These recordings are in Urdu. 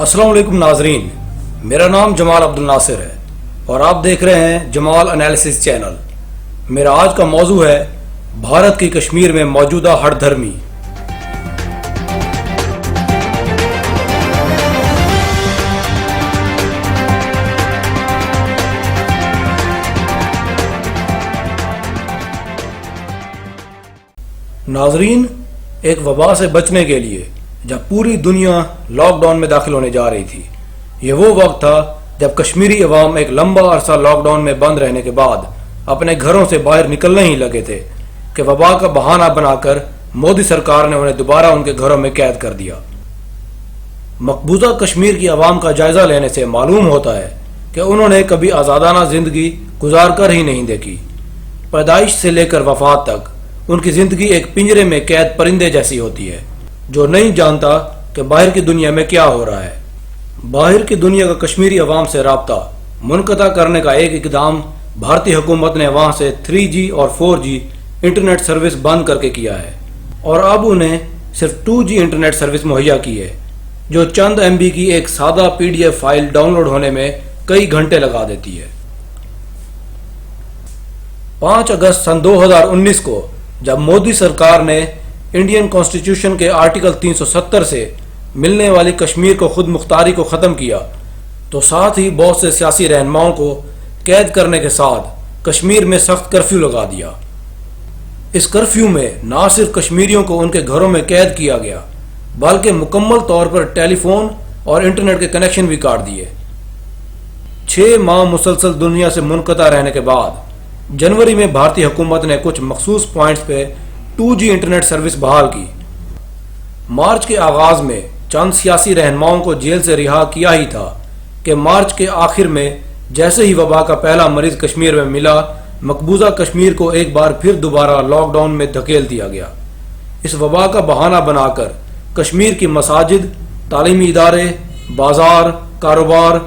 السلام علیکم ناظرین، میرا نام جمال عبد الناصر ہے اور آپ دیکھ رہے ہیں جمال انالیسس چینل۔ میرا آج کا موضوع ہے بھارت کی کشمیر میں موجودہ ہٹ دھرمی۔ ناظرین، ایک وبا سے بچنے کے لیے جب پوری دنیا لاک ڈاؤن میں داخل ہونے جا رہی تھی، یہ وہ وقت تھا جب کشمیری عوام ایک لمبا عرصہ لاک ڈاؤن میں بند رہنے کے بعد اپنے گھروں سے باہر نکلنے ہی لگے تھے کہ وبا کا بہانہ بنا کر مودی سرکار نے انہیں دوبارہ ان کے گھروں میں قید کر دیا۔ مقبوضہ کشمیر کی عوام کا جائزہ لینے سے معلوم ہوتا ہے کہ انہوں نے کبھی آزادانہ زندگی گزار کر ہی نہیں دیکھی۔ پیدائش سے لے کر وفات تک ان کی زندگی ایک پنجرے میں قید پرندے جیسی ہوتی ہے جو نہیں جانتا کہ باہر کی دنیا میں کیا ہو رہا ہے۔ باہر کی دنیا کا کشمیری عوام سے رابطہ منقطع کرنے کا ایک اقدام بھارتی حکومت نے وہاں سے 3G اور 4G انٹرنیٹ سروس بند کر کے کیا ہے اور اب انہیں صرف 2G انٹرنیٹ سروس مہیا کی ہے جو چند MB کی ایک سادہ PDF فائل ڈاؤن لوڈ ہونے میں کئی گھنٹے لگا دیتی ہے۔ 5 اگست سن 2019 کو جب مودی سرکار نے انڈین کانسٹیٹیوشن کے آرٹیکل 370 سے ملنے والی کشمیر کو خود مختاری کو ختم کیا تو ساتھ ہی بہت سے سیاسی رہنماؤں کو قید کرنے کے ساتھ کشمیر میں سخت کرفیو لگا دیا۔ اس کرفیو میں نہ صرف کشمیریوں کو ان کے گھروں میں قید کیا گیا بلکہ مکمل طور پر ٹیلی فون اور انٹرنیٹ کے کنیکشن بھی کاٹ دیے۔ 6 ماہ مسلسل دنیا سے منقطع رہنے کے بعد جنوری میں بھارتی حکومت نے کچھ مخصوص پوائنٹس پہ 2G انٹرنیٹ سروس بحال کی۔ مارچ کے آغاز میں چند سیاسی رہنماؤں کو جیل سے رہا کیا ہی تھا کہ مارچ کے آخر میں جیسے ہی وبا کا پہلا مریض کشمیر میں ملا، مقبوضہ کشمیر کو ایک بار پھر دوبارہ لاک ڈاؤن میں دھکیل دیا گیا۔ اس وبا کا بہانہ بنا کر کشمیر کی مساجد، تعلیمی ادارے، بازار، کاروبار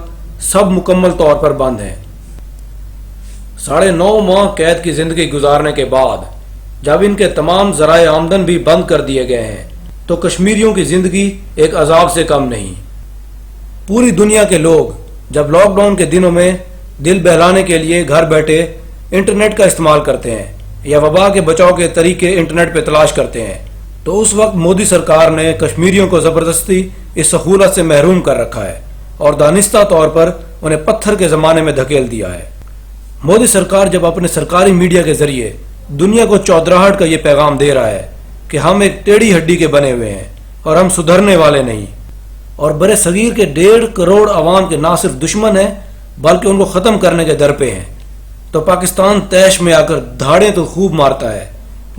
سب مکمل طور پر بند ہیں۔ 9.5 ماہ قید کی زندگی گزارنے کے بعد جب ان کے تمام ذرائع آمدن بھی بند کر دیے گئے ہیں تو کشمیریوں کی زندگی ایک عذاب سے کم نہیں۔ پوری دنیا کے لوگ جب لاک ڈاؤن کے دنوں میں دل بہلانے کے لیے گھر بیٹھے انٹرنیٹ کا استعمال کرتے ہیں یا وبا کے بچاؤ کے طریقے انٹرنیٹ پہ تلاش کرتے ہیں تو اس وقت مودی سرکار نے کشمیریوں کو زبردستی اس سہولت سے محروم کر رکھا ہے اور دانستہ طور پر انہیں پتھر کے زمانے میں دھکیل دیا ہے۔ مودی سرکار جب اپنے سرکاری میڈیا کے ذریعے دنیا کو چودراہٹ کا یہ پیغام دے رہا ہے کہ ہم ایک ٹیڑھی ہڈی کے بنے ہوئے ہیں اور ہم سدھرنے والے نہیں، اور برے صغیر کے 1.5 کروڑ عوام کے نہ صرف دشمن ہیں بلکہ ان کو ختم کرنے کے در پہ ہیں، تو پاکستان طیش میں آ کر دھاڑیں تو خوب مارتا ہے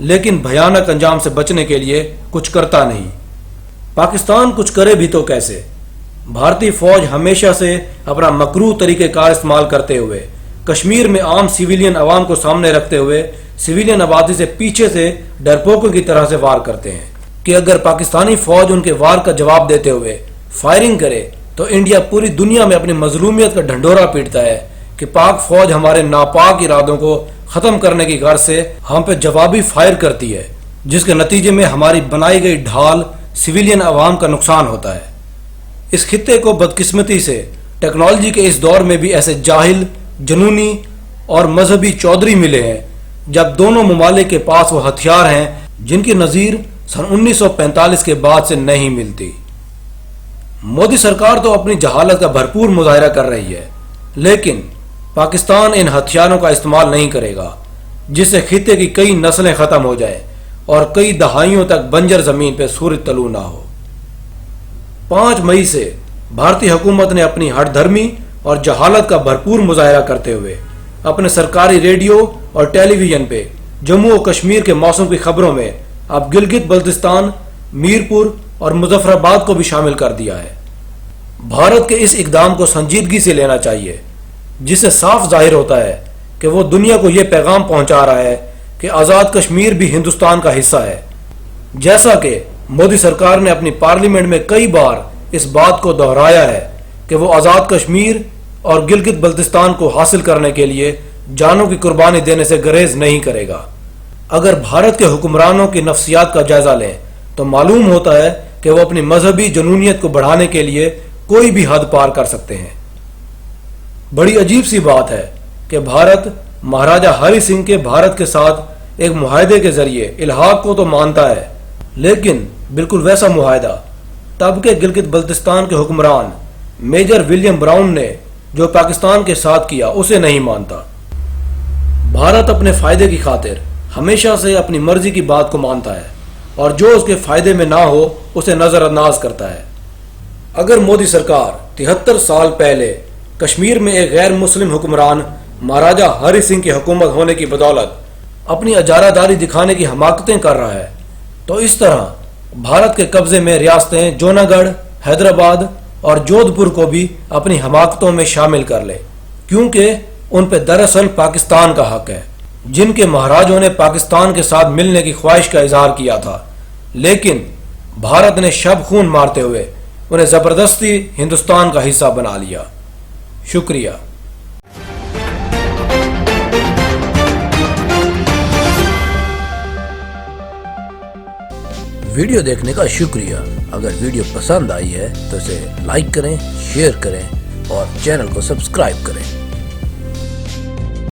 لیکن بھیانک انجام سے بچنے کے لیے کچھ کرتا نہیں۔ پاکستان کچھ کرے بھی تو کیسے؟ بھارتی فوج ہمیشہ سے اپنا مکروہ طریقہ کار استعمال کرتے ہوئے کشمیر میں عام سیویلین عوام کو سامنے رکھتے ہوئے سیویلین آبادی سے پیچھے سے ڈرپوکوں کی طرح سے وار کرتے ہیں کہ اگر پاکستانی فوج ان کے وار کا جواب دیتے ہوئے فائرنگ کرے تو انڈیا پوری دنیا میں اپنی مظلومیت کا ڈھنڈورا پیٹتا ہے کہ پاک فوج ہمارے ناپاک ارادوں کو ختم کرنے کی غرض سے ہم پہ جوابی فائر کرتی ہے، جس کے نتیجے میں ہماری بنائی گئی ڈھال سیویلین عوام کا نقصان ہوتا ہے۔ اس خطے کو بدقسمتی سے ٹیکنالوجی کے اس دور میں بھی ایسے جاہل، جنونی اور مذہبی چودھری ملے ہیں جب دونوں ممالک کے پاس وہ ہتھیار ہیں جن کی نظیر سن 1945 کے بعد سے نہیں ملتی۔ مودی سرکار تو اپنی جہالت کا بھرپور مظاہرہ کر رہی ہے لیکن پاکستان ان ہتھیاروں کا استعمال نہیں کرے گا جس سے خطے کی کئی نسلیں ختم ہو جائیں اور کئی دہائیوں تک بنجر زمین پہ سورج طلوع نہ ہو۔ 5 مئی سے بھارتی حکومت نے اپنی ہٹ دھرمی اور جہالت کا بھرپور مظاہرہ کرتے ہوئے اپنے سرکاری ریڈیو اور ٹیلی ویژن پہ جموں و کشمیر کے موسم کی خبروں میں اب گلگت بلتستان، میرپور اور مظفر آباد کو بھی شامل کر دیا ہے۔ بھارت کے اس اقدام کو سنجیدگی سے لینا چاہیے جس سے صاف ظاہر ہوتا ہے کہ وہ دنیا کو یہ پیغام پہنچا رہا ہے کہ آزاد کشمیر بھی ہندوستان کا حصہ ہے، جیسا کہ مودی سرکار نے اپنی پارلیمنٹ میں کئی بار اس بات کو دہرایا ہے کہ وہ آزاد کشمیر اور گلگت بلتستان کو حاصل کرنے کے لیے جانوں کی قربانی دینے سے گریز نہیں کرے گا۔ اگر بھارت کے حکمرانوں کی نفسیات کا جائزہ لیں تو معلوم ہوتا ہے کہ وہ اپنی مذہبی جنونیت کو بڑھانے کے لیے کوئی بھی حد پار کر سکتے ہیں۔ بڑی عجیب سی بات ہے کہ بھارت مہاراجہ ہری سنگھ کے بھارت کے ساتھ ایک معاہدے کے ذریعے الحاق کو تو مانتا ہے، لیکن بالکل ویسا معاہدہ تب کے گلگت بلتستان کے حکمران میجر ولیم براؤن نے جو پاکستان کے ساتھ کیا اسے نہیں مانتا۔ بھارت اپنے فائدے کی خاطر ہمیشہ سے اپنی مرضی کی بات کو مانتا ہے اور جو اس کے فائدے میں نہ ہو اسے نظر انداز کرتا ہے۔ اگر مودی سرکار 73 سال پہلے کشمیر میں ایک غیر مسلم حکمران مہاراجہ ہری سنگھ کی حکومت ہونے کی بدولت اپنی اجارہ داری دکھانے کی حماقتیں کر رہا ہے، تو اس طرح بھارت کے قبضے میں ریاستیں جوناگڑھ، حیدرآباد اور جودھ پور کو بھی اپنی حماقتوں میں شامل کر لے، کیونکہ ان پہ دراصل پاکستان کا حق ہے، جن کے مہاراجوں نے پاکستان کے ساتھ ملنے کی خواہش کا اظہار کیا تھا، لیکن بھارت نے شب خون مارتے ہوئے انہیں زبردستی ہندوستان کا حصہ بنا لیا۔ شکریہ۔ ویڈیو دیکھنے کا شکریہ۔ اگر ویڈیو پسند آئی ہے تو اسے لائک کریں، شیئر کریں اور چینل کو سبسکرائب کریں۔